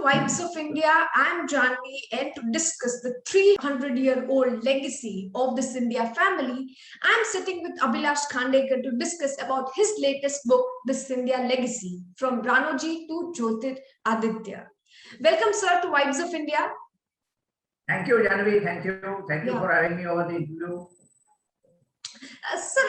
Vibes of India. I'm Janvi, and to discuss the 300-year-old legacy of the Scindia family, I'm sitting with Abhilash Khandekar to discuss about his latest book, The Scindia Legacy, from Ranoji to Jyotiraditya. Welcome, sir, to Vibes of India. Thank you, Janvi. Thank you. Thank you for having me over the interview. Sir,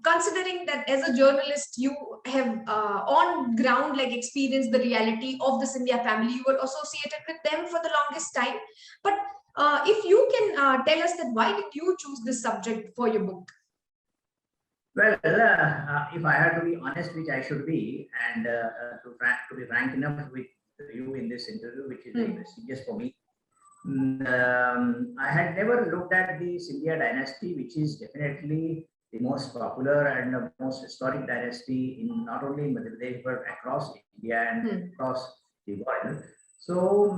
considering that as a journalist, you have on ground experienced the reality of the Scindia family, you were associated with them for the longest time. But if you can tell us that why did you choose this subject for your book? Well, if I had to be honest, which I should be, and to be frank enough with you in this interview, which is very prestigious for me, I had never looked at the Scindia dynasty, which is definitely the most popular and the most historic dynasty in not only in Madhya Pradesh but across India and across the world. So,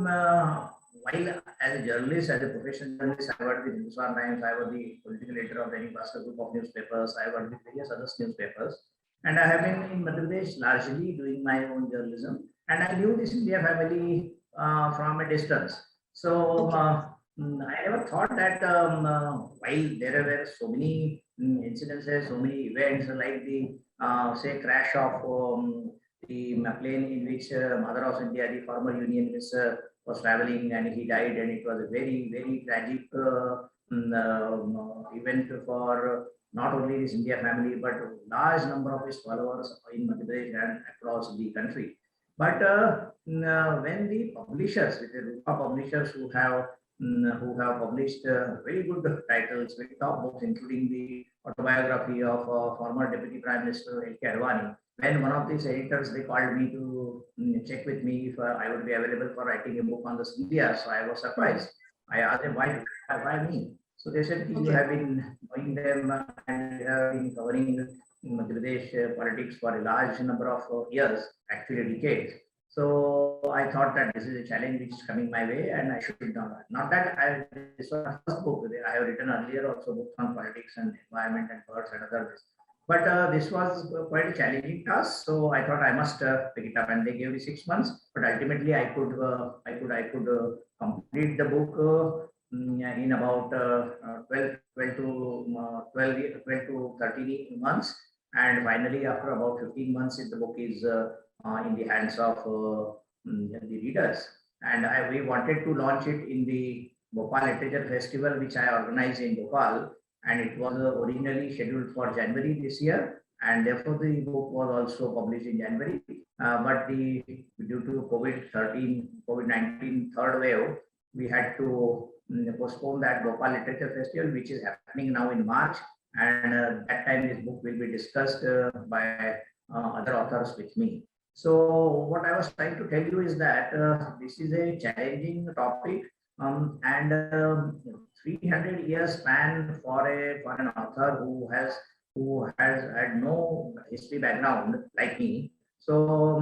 while as a journalist, as a professional journalist, I worked with Hindustan Times, I was the political editor of the Bhaskar group of newspapers, I worked with various other newspapers, and I have been in Madhya Pradesh largely doing my own journalism, and I knew the Scindia family from a distance. So I never thought that while there were so many incidences, so many events like the say crash of the plane in which Mother of India, the former Union Minister, was traveling and he died, and it was a very, very tragic event for not only the India family but a large number of his followers in Madhya Pradesh and across the country. But when the publishers, with the Rupa publishers who have published very good titles, very top books, including the autobiography of former Deputy Prime Minister L.K. Advani, when one of these editors, they called me to check with me if I would be available for writing a book on the Scindia. So I was surprised. I asked them why me. So they said you have been knowing them and you have been covering Madhya Pradesh politics for a large number of years, actually decades. So I thought that this is a challenge which is coming my way, and I should not that this was my first book. I have written earlier also books on politics and environment and birds and others. But this was quite a challenging task, so I thought I must pick it up. And they gave me 6 months, but ultimately I could complete the book in about 12 to 13 months. And finally, after about 15 months, the book is in the hands of the readers. And we wanted to launch it in the Bhopal Literature Festival, which I organized in Bhopal. And it was originally scheduled for January this year. And therefore, the book was also published in January. But due to COVID-19 third wave, we had to postpone that Bhopal Literature Festival, which is happening now in March. And that time this book will be discussed by other authors with me. So what I was trying to tell you is that this is a challenging topic, and 300 years span for an author who has had no history background like me. So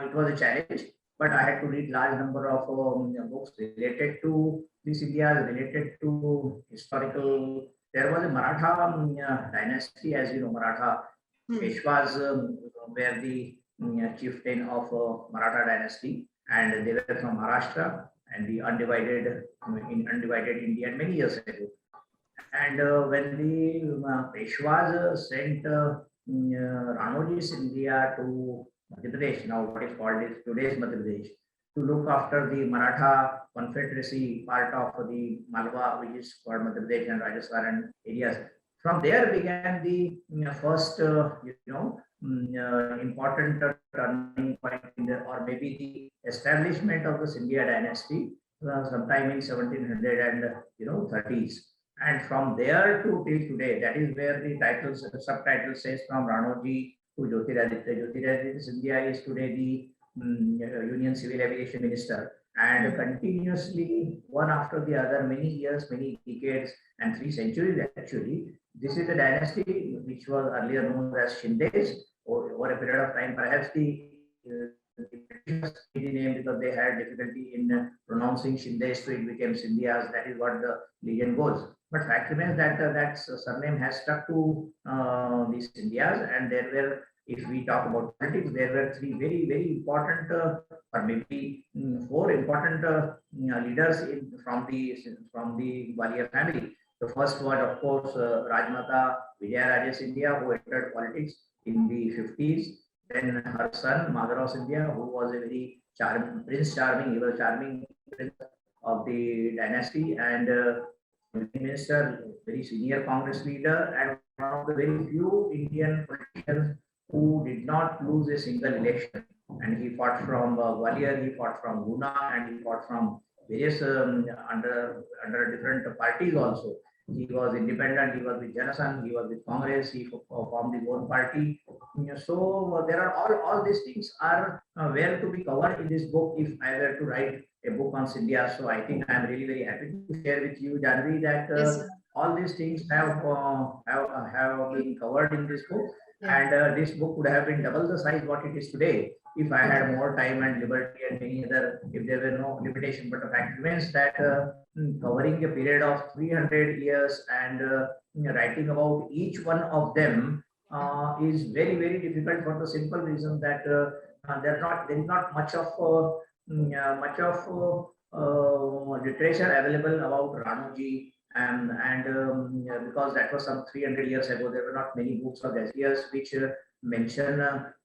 it was a challenge, but I had to read large number of books related to this India, related to historical. There was a Maratha dynasty, as you know, Maratha Peshwas were the chieftain of Maratha dynasty, and they were from Maharashtra and the undivided India many years ago. And when the Peshwas sent Ranoji Scindia to Madhya Pradesh, now what is called today's Madhya Pradesh, to look after the Maratha Confederacy, part of the Malwa, which is called Madhya Pradesh and Rajasthan areas. From there began the first, important turning point or maybe the establishment of the Scindia dynasty sometime in 1730s. And from there to till today, that is where the subtitle says from Ranoji to Jyotiraditya. Jyotiraditya Scindia is today the Union Civil Aviation Minister, and continuously one after the other, many years, many decades, and 3 centuries actually. This is the dynasty which was earlier known as Shindes. Over a period of time, perhaps the name because they had difficulty in pronouncing Shindes, so it became Scindias. That is what the legend goes. But fact remains that that surname has stuck to these Scindias, and there were if we talk about politics, there were three very important, or maybe four important leaders from the Gwalior family. The first was, of course, Rajmata Vijaya Raje Scindia, who entered politics in the 50s. Then her son, Madhav Scindia, who was a very Prince Charming, he was charming prince of the dynasty, and minister, very senior Congress leader, and one of the very few Indian politicians who did not lose a single election. And he fought from Gwalior, he fought from Guna, and he fought from various under different parties also. He was independent, he was with Jana Sangh, he was with Congress, he formed his own party. So there are all these things are where to be covered in this book if I were to write a book on Scindia. So I think I am really very happy to share with you, Janvi, that Yes, sir. all these things have been covered in this book, Yeah. and this book would have been double the size what it is today if I had Okay. more time and liberty and any other, if there were no limitation. But the fact remains that covering a period of 300 years and writing about each one of them is very difficult for the simple reason that there is not much of literature available about Ranoji, and yeah, because that was some 300 years ago, there were not many books or dossiers which mention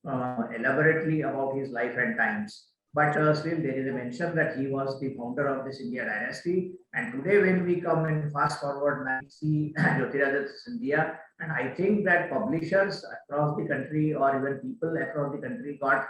elaborately about his life and times. But still, there is a mention that he was the founder of this India dynasty. And today, when we come and fast forward, we see Jyotiraditya Scindia, and I think that publishers across the country or even people across the country got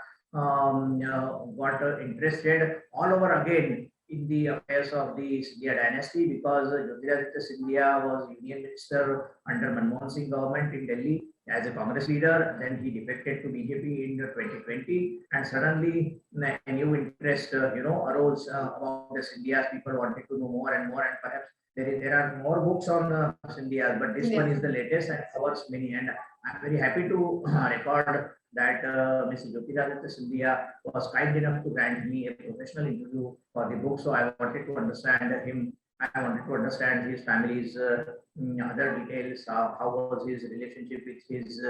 interested all over again in the affairs of the Scindia dynasty, because Jyotiraditya Scindia was Union Minister under Manmohan Singh government in Delhi as a Congress leader. Then he defected to BJP in 2020, and suddenly a new interest, arose about the Scindias. People wanted to know more and more, and perhaps there are more books on Scindias, but this one is the latest and covers many. And I'm very happy to record that Mr. Jyotiraditya Scindia was kind enough to grant me a professional interview for the book. So I wanted to understand him. I wanted to understand his family's other details. How was his relationship with his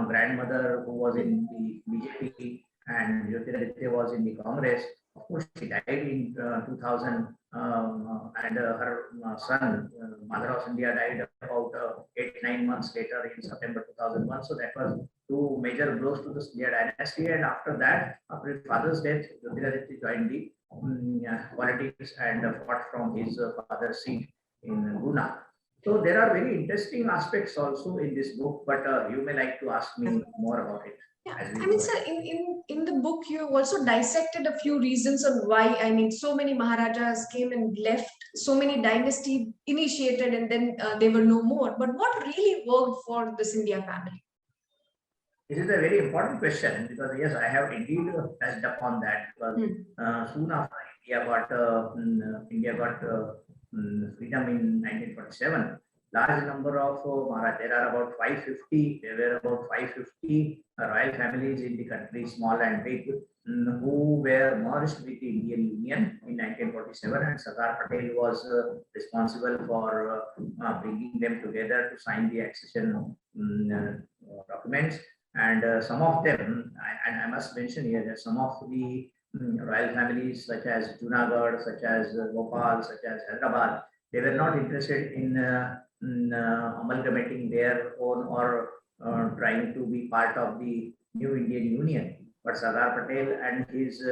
grandmother, who was in the BJP, and Jyotiraditya was in the Congress. Of course, she died in 2000, and her son, Madhav Scindia, died about 8-9 months later in September 2001. So that was two major blows to the Scindia dynasty. And after that, after his father's death, Jyotiraditya joined the politics and fought from his father's seat in Guna. So there are very interesting aspects also in this book, but you may like to ask me more about it. Yeah, As we I mean, go sir, ahead. in the book, you also dissected a few reasons on why, I mean, so many Maharajas came and left, so many dynasty initiated, and then they were no more. But what really worked for the Scindia family? This is a very important question, because yes, I have indeed touched upon that, because soon after India got freedom in 1947, large number of Maharaj, there are about 550, there were about 550 royal families in the country, small and big, who were merged with the Indian Union in 1947, and Sardar Patel was responsible for bringing them together to sign the accession documents. And some of them, and I must mention here that some of the royal families, such as Junagadh, such as Bhopal, such as Hyderabad, they were not interested in amalgamating their own or trying to be part of the new Indian Union. But Sardar Patel and his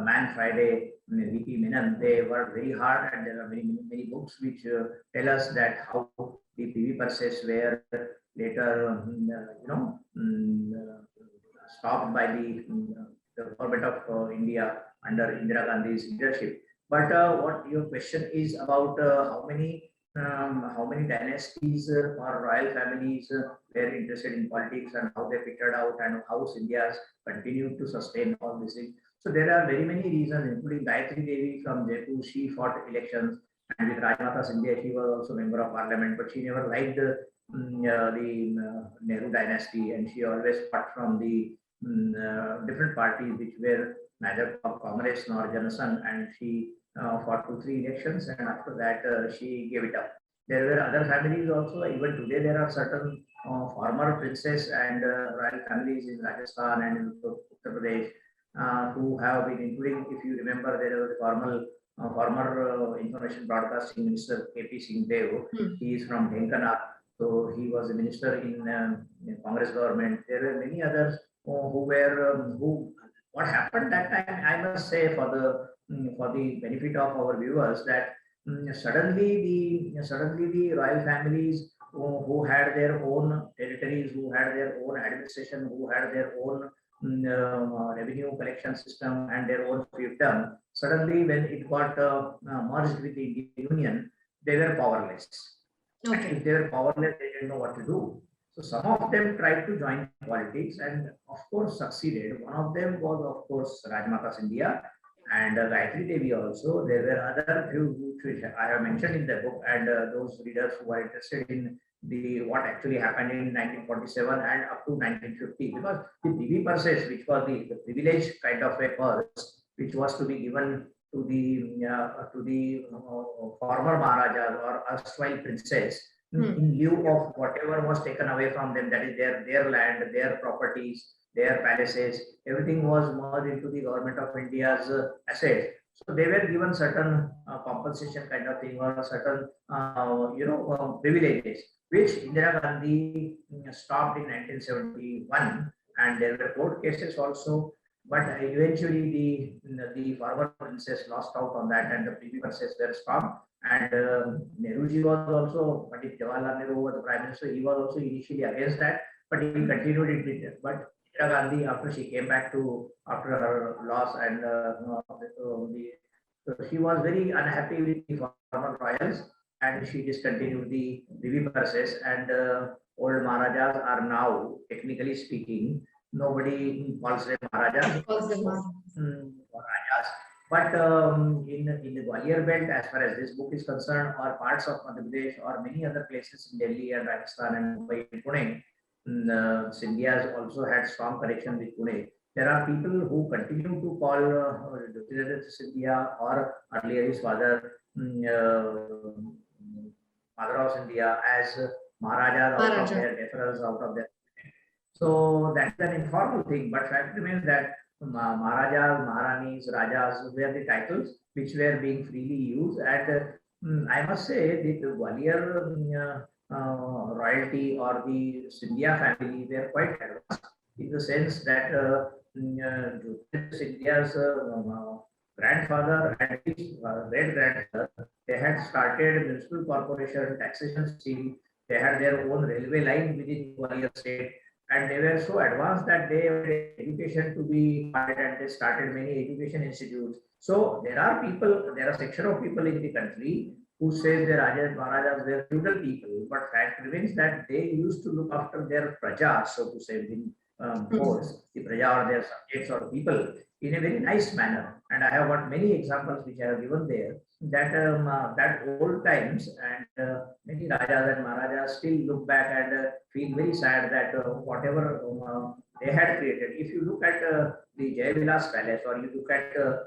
Man Friday, VP Menon, they worked very hard, and there are many books which tell us that how the PV process were later, stopped by the government of India under Indira Gandhi's leadership. But what your question is about how many dynasties or royal families were interested in politics, and how they figured out, and how India's continued to sustain all these things. So there are very many reasons, including Gayatri Devi from Jaipur. She fought elections, and with Rajmata Scindia, she was also member of parliament, but she never liked the Nehru dynasty, and she always fought from the different parties which were neither of Congress nor Jana Sangh, and she fought 2-3 elections, and after that she gave it up. There were other families also. Even today, there are certain former princes and royal families in Rajasthan and in Uttar Pradesh, who have been including, if you remember, there was a former information broadcasting minister KP Singh Dev. He is from Dhenkanal, so he was a minister in Congress government. There were many others who were who. What happened that time, I must say, for the benefit of our viewers, that suddenly the royal families who had their own territories, who had their own administration, who had their own revenue collection system and their own fiefdom, suddenly when it got merged with the Indian Union, they were powerless. Okay. If they were powerless, they didn't know what to do. So some of them tried to join politics and of course succeeded. One of them was of course Rajmata Scindia and Gayatri Devi also. There were other few which I have mentioned in the book, and those readers who are interested in the what actually happened in 1947 and up to 1950, because the Divi process, which was the privilege kind of a purse, which was to be given to the former Maharajas or erstwhile princes in lieu of whatever was taken away from them, that is their land, their properties, their palaces, everything was merged into the government of India's assets. So they were given certain compensation kind of thing or certain privileges, which Indira Gandhi stopped in 1971, and there were court cases also. But eventually, the former princess lost out on that, and the privy purses were stopped. And Nehruji was also, but if Jawaharlal Nehru was the prime minister, he was also initially against that, but he continued it with it. But Indira Gandhi, after she came back to after her loss, and so she was very unhappy with the former royals, and she discontinued the privy purses. And old Maharajas are now, technically speaking, nobody calls them Maharajas. Maharajas. But in the Gwalior belt, as far as this book is concerned, or parts of Madhya Pradesh, or many other places in Delhi and Rajasthan and Mumbai and Pune, Scindias also had strong connection with Pune. There are people who continue to call Jyotiraditya Scindia or earlier his father, Madhav Scindia, as Maharajas out of their deference, out of their. So that's an informal thing, but fact remains that Maharajas, Maharanis, Rajas were the titles which were being freely used. And I must say the Gwalior royalty or the Scindia family were quite advanced in the sense that Scindia's grandfather and his great grandfather, they had started municipal corporation taxation scheme. They had their own railway line within Gwalior state, and they were so advanced that they had education to be funded, and they started many education institutes. So there are a section of people in the country who say the Rajas Maharajas were feudal people, but fact remains that they used to look after their praja, so to say, in courts, the praja or their subjects or people in a very nice manner. And I have got many examples which I have given there, that that old times, and many Rajas and Maharajas still look back and feel very sad that whatever they had created. If you look at the Jaivilas Palace, or you look at the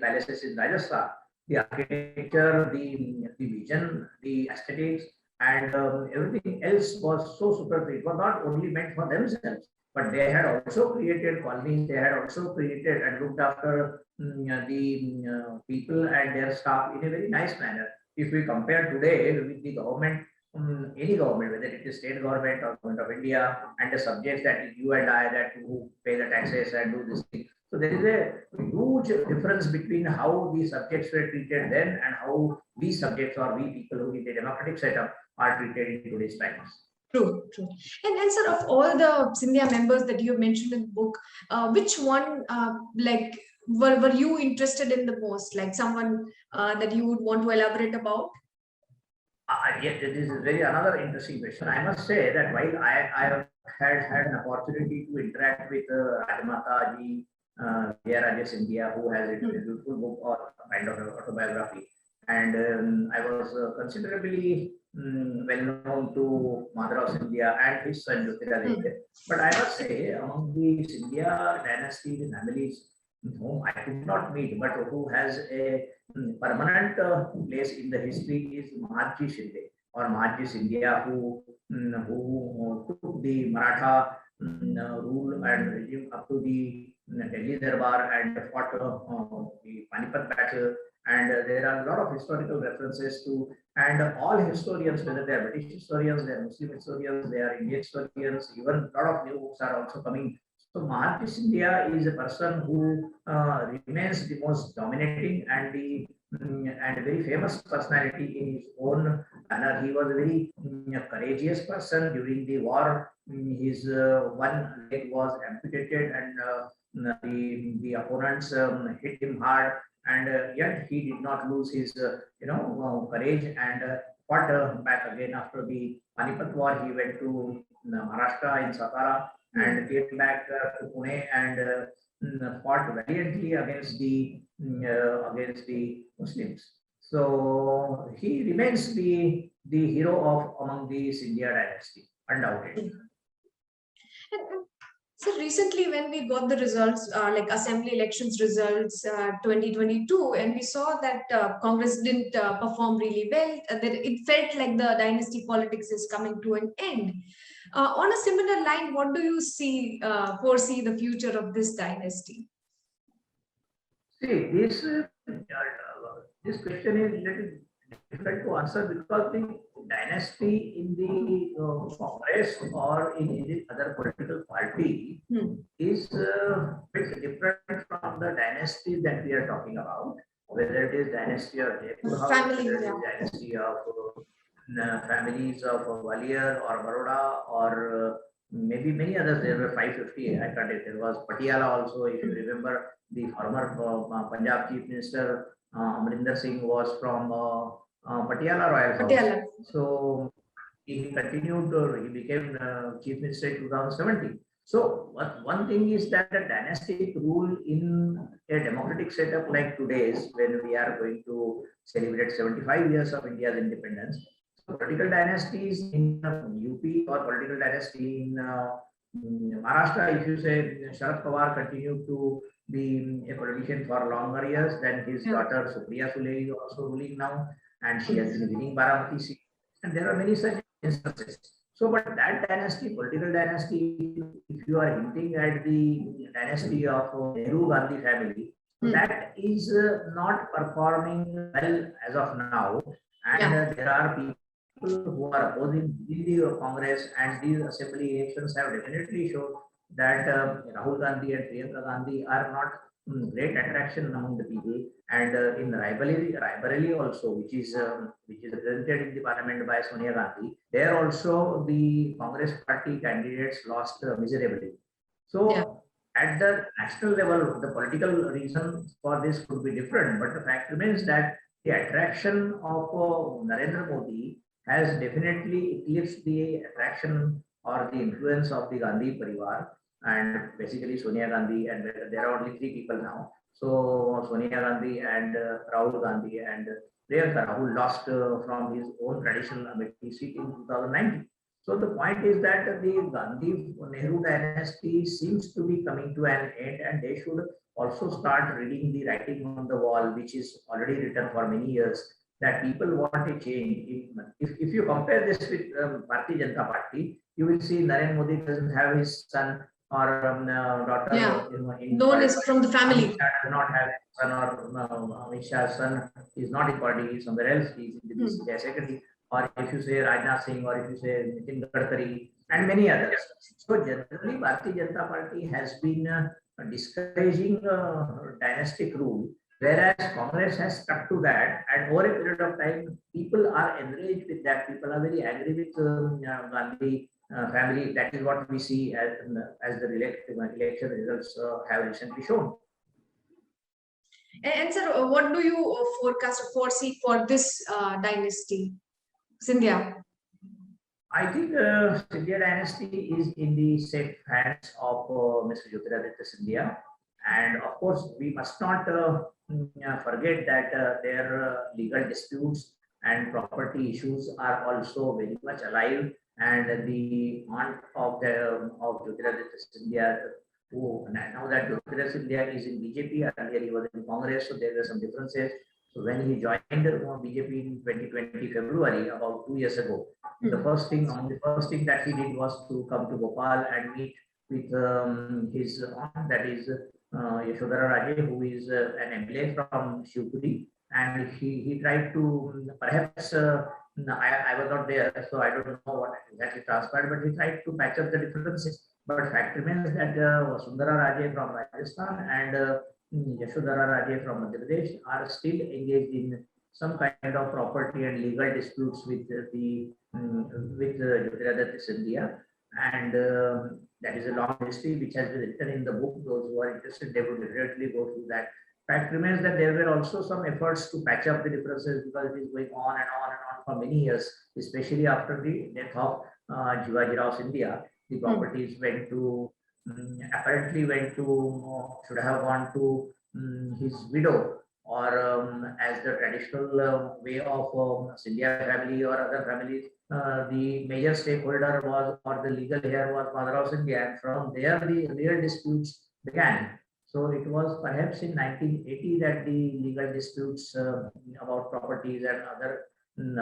palaces in Rajasthan, the architecture, the vision, the aesthetics, and everything else was so superb. It was not only meant for themselves, but they had also created colonies. They had also created and looked after the people and their staff in a very nice manner. If we compare today with the government, any government, whether it is state government or government of India, and the subjects that you and I, that who pay the taxes and do this thing. So there is a huge difference between how the subjects were treated then and how we subjects or we people who in the democratic setup are treated in today's times. True, true. And sir, of all the Scindia members that you have mentioned in the book, which one were you interested in the most? Like someone that you would want to elaborate about? Yes, this is very another interesting question. I must say that while I had an opportunity to interact with Rajmata Vijaya Raje Scindia, who has written a beautiful book or kind of autobiography, and I was considerably well known to Madhav Scindia and his son Jyotiraditya. But I must say, among the Scindia dynasty, the families whom I could not meet, but who has a permanent place in the history is Ranoji Scindia or Ranoji Scindia, who took the Maratha rule and regime up to the Delhi Darbar and fought the Panipat battle. And there are a lot of historical references to, and all historians, whether they are British historians, they are Muslim historians, they are Indian historians, even a lot of new books are also coming. So Mahatma India is a person who remains the most dominating and the and very famous personality in his own manner. He was a very courageous person during the war. His one leg was amputated, and the opponents hit him hard, and yet he did not lose his courage and fought back again after the Panipat war. He went to Maharashtra in Satara and came back to Pune and fought valiantly against the Muslims. So he remains the hero of among the Scindia dynasty, undoubtedly. So recently, when we got the results, like assembly elections results 2022, and we saw that Congress didn't perform really well, that it felt like the dynasty politics is coming to an end. On a similar line, what do you foresee the future of this dynasty? See, this question is little difficult to answer because the dynasty in the Congress or in any other political party is bit different from the dynasty that we are talking about. Whether it is dynasty of Jaipur House, Family, whether it yeah. is dynasty of families of Gwalior or Baroda or maybe many others. There were 550. I can't. There was Patiala also. If you remember, the former Punjab Chief Minister Amrinder Singh was from Patiala Royal House. Patiala. So he continued. He became Chief Minister in 2017. So one thing is that a dynastic rule in a democratic setup like today's, when we are going to celebrate 75 years of India's independence, so political dynasties in UP or political dynasty in Maharashtra, if you say Sharad Pawar continued to be a politician for longer years, then his daughter Supriya Sule is also ruling now, and she has been winning Baramati seat. And there are many such instances. So, but that dynasty, political dynasty, if you are hinting at the dynasty of Nehru Gandhi family, that is not performing well as of now. And there are people who are opposing the Congress, and these assembly elections have definitely shown that Rahul Gandhi and Priyanka Gandhi are not great attraction among the people, and in Raebareli also, which is represented in the parliament by Sonia Gandhi, there also the Congress party candidates lost miserably. So at the national level, the political reason for this could be different, but the fact remains that the attraction of Narendra Modi has definitely eclipsed the attraction or the influence of the Gandhi Parivar, and basically Sonia Gandhi, and there are only three people now. So Sonia Gandhi and Rahul Gandhi and Priyanka, Rahul lost from his own traditional Amethi seat in 2019. So the point is that the Gandhi Nehru dynasty seems to be coming to an end, and they should also start reading the writing on the wall, which is already written for many years, that people want a change. If you compare this with Bharatiya Janata Party, you will see Narendra Modi doesn't have his son or daughter. No one is from the family. Amit Shah does not have a son, or Amit Shah's son is not in party, he is somewhere else, he is in the BCI secretary. Or if you say Rajnath Singh, or if you say Nitin Gadkari, and many others. So generally, Bharatiya Janata Party has been discouraging dynastic rule, whereas Congress has stuck to that, and over a period of time, people are enraged with that. People are very angry with Gandhi family. That is what we see as the election results have recently shown. And sir, what do you foresee for this dynasty, Scindia? I think Scindia dynasty is in the safe hands of Mr. Jyotiraditya Scindia, and of course we must not forget that their legal disputes and property issues are also very much alive, and the aunt of Jyotiraditya Scindia, who now that Jyotiraditya Scindia is in BJP, earlier he was in Congress, so there were some differences. So when he joined BJP in 2020 February, about 2 years ago, the first thing that he did was to come to Bhopal and meet with his aunt, that is Yashodhara Raje, who is an MLA from Shivpuri, and he tried to perhaps I was not there, so I don't know what exactly transpired, but he tried to patch up the differences. But fact remains that Sundara Raje from Rajasthan and Yashodhara Raje from Madhya Pradesh are still engaged in some kind of property and legal disputes with Jyotiraditya Scindia, and that is a long history which has been written in the book. Those who are interested, they would definitely go through that. Fact remains that there were also some efforts to patch up the differences because it is going on and on and on for many years, especially after the death of Jivaji Rao Scindia. The properties went to apparently went to should have gone to his widow, or as the traditional way of Scindia family or other families, the major stakeholder was, or the legal heir was Father of Scindia, and from there the real disputes began. So it was perhaps in 1980 that the legal disputes about properties and other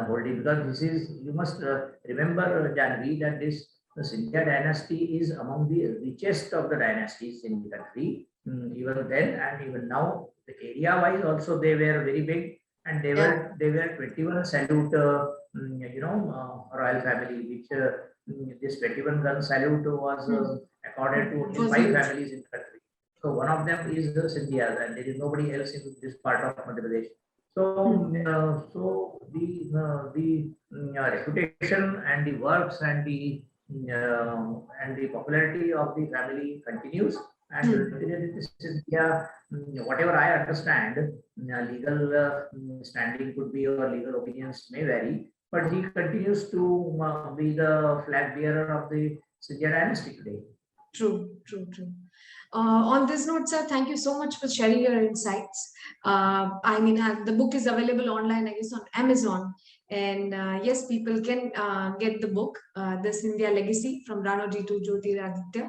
holding, because this is, you must remember, Janvi, that this the Scindia dynasty is among the richest of the dynasties in the country, even then and even now. The area wise also they were very big, and they were 21 salute royal family, which this 21 gun salute was accorded to only 5 families in the country. So one of them is the Scindias, and there is nobody else in this part of Madhya Pradesh. So, the reputation and the works and the popularity of the family continues. And Scindia, whatever I understand, legal standing could be, or legal opinions may vary, but he continues to be the flag bearer of the Scindia dynasty today. True, true, true. On this note, sir, thank you so much for sharing your insights. The book is available online, I guess, on Amazon. And yes, people can get the book, The Scindia Legacy, from Ranoji to Jyotiraditya.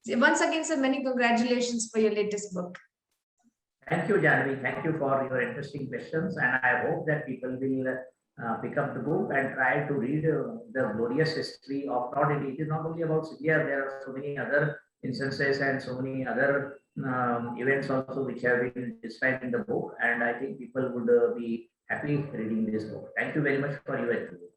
Once again, sir, many congratulations for your latest book. Thank you, Janvi. Thank you for your interesting questions. And I hope that people will pick up the book and try to read the glorious history of, not it is not only about Scindia, there are so many other instances and so many other events also which have been described in the book, and I think people would be happy reading this book. Thank you very much for your attention.